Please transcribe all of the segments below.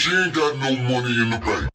She ain't got no money in the bank.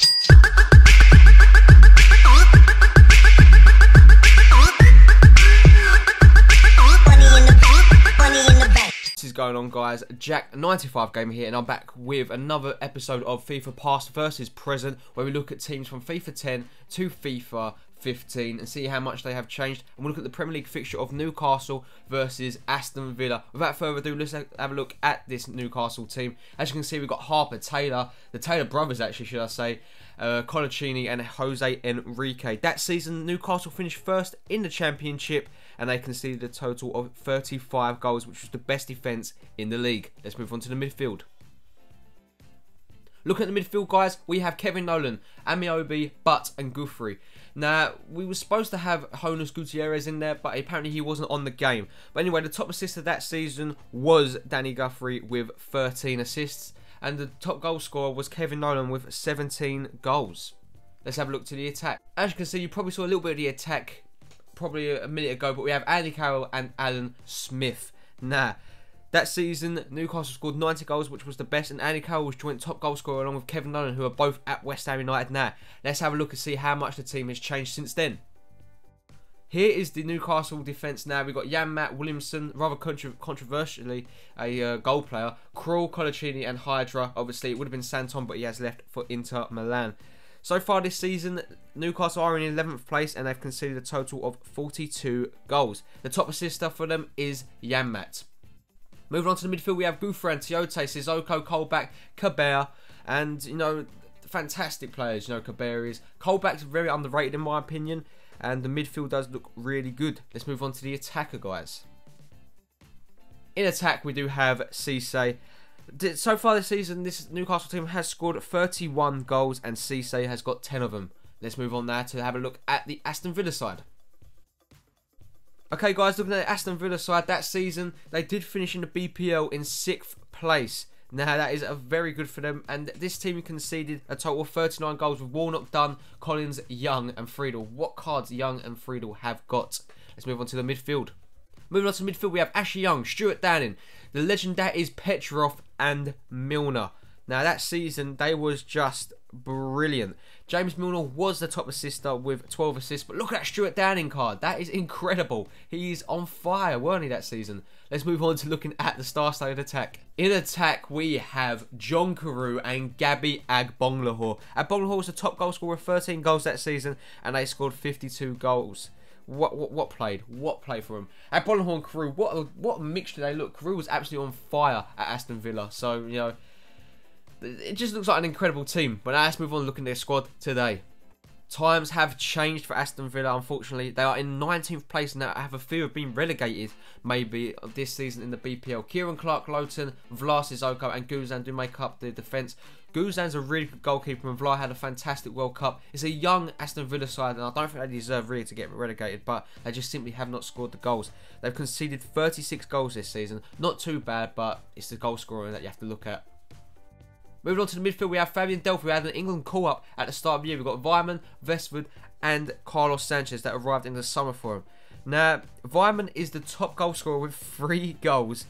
What is going on, guys? Jack95 Gamer here, and I'm back with another episode of FIFA Past versus Present, where we look at teams from FIFA 10 to FIFA 15 and see how much they have changed. And we'll look at the Premier League fixture of Newcastle versus Aston Villa. Without further ado, let's have a look at this Newcastle team. As you can see, we've got Harper, Taylor, the Taylor brothers actually, should I say, Colaccini and Jose Enrique. That season, Newcastle finished first in the Championship, and they conceded a total of 35 goals, which was the best defence in the league. Let's move on to the midfield. Looking at the midfield, guys, we have Kevin Nolan, Amiobi, Butt and Guthrie. Now, we were supposed to have Jonas Gutierrez in there, but apparently he wasn't on the game. But anyway, the top assist of that season was Danny Guthrie with 13 assists. And the top goal scorer was Kevin Nolan with 17 goals. Let's have a look to the attack. As you can see, you probably saw a little bit of the attack probably a minute ago, but we have Andy Carroll and Alan Smith. Now, that season, Newcastle scored 90 goals, which was the best, and Andy Carroll was joint top goal scorer along with Kevin Nolan, who are both at West Ham United now. Let's have a look and see how much the team has changed since then. Here is the Newcastle defence now. We've got Jan Matt Williamson, rather controversially a goal player, Krul, Colaccini and Hydra. Obviously, it would have been Santon, but he has left for Inter Milan. So far this season, Newcastle are in 11th place and they've conceded a total of 42 goals. The top assister for them is Jan Matt. Moving on to the midfield, we have Gouffran, Tiote, Sissoko, Colback, Cabert, and, you know, fantastic players, you know, Cabert is. Colback's very underrated in my opinion, and the midfield does look really good. Let's move on to the attacker, guys. In attack, we do have Cisse. So far this season, this Newcastle team has scored 31 goals, and Cisse has got 10 of them. Let's move on now to have a look at the Aston Villa side. Okay, guys, looking at the Aston Villa side, that season, they did finish in the BPL in 6th place. Now, that is very good for them, and this team conceded a total of 39 goals with Warnock, Dunn, Collins, Young and Friedel. What cards Young and Friedel have got? Let's move on to the midfield. Moving on to midfield, we have Ashley Young, Stuart Downing, the legend that is Petrov and Milner. Now, that season, they was just brilliant. James Milner was the top assister with 12 assists, but look at that Stuart Downing card. That is incredible. He's on fire, weren't he, that season? Let's move on to looking at the star-studded attack. In attack, we have John Carew and Gabby Agbonlahor. Agbonlahor was the top goal scorer with 13 goals that season, and they scored 52 goals. What played? What play for him? Agbonlahor and Carew, what a mixture they look. Carew was absolutely on fire at Aston Villa, so, you know, it just looks like an incredible team. But now let's move on and look at their squad today. Times have changed for Aston Villa, unfortunately. They are in 19th place now. I have a fear of being relegated, maybe, this season in the BPL. Kieran Clark-Loughton, Vlas Sissoko and Guzan do make up the defence. Guzan's a really good goalkeeper, and Vlas had a fantastic World Cup. It's a young Aston Villa side, and I don't think they deserve really to get relegated, but they just simply have not scored the goals. They've conceded 36 goals this season. Not too bad, but it's the goal scoring that you have to look at. Moving on to the midfield, we have Fabian Delph, who had an England call-up at the start of the year. We've got Weimann, Westwood and Carlos Sanchez that arrived in the summer for him. Now, Weimann is the top goal scorer with 3 goals,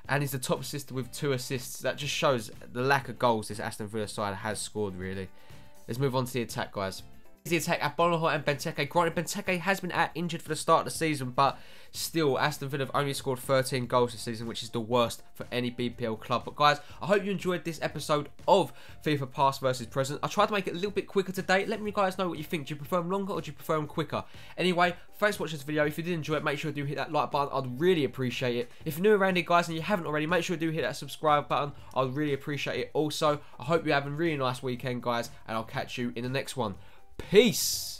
and he's the top assister with 2 assists. That just shows the lack of goals this Aston Villa side has scored, really. Let's move on to the attack, guys. The attack at Agbonlahor and Benteke. Granted, Benteke has been injured for the start of the season, but still, Aston Villa have only scored 13 goals this season, which is the worst for any BPL club. But guys, I hope you enjoyed this episode of FIFA Past versus Present. I tried to make it a little bit quicker today. Let me guys know what you think. Do you prefer them longer or do you prefer them quicker? Anyway, thanks for watching this video. If you did enjoy it, make sure you do hit that like button. I'd really appreciate it. If you're new around here, guys, and you haven't already, make sure you do hit that subscribe button. I'd really appreciate it. Also, I hope you're having a really nice weekend, guys, and I'll catch you in the next one. Peace!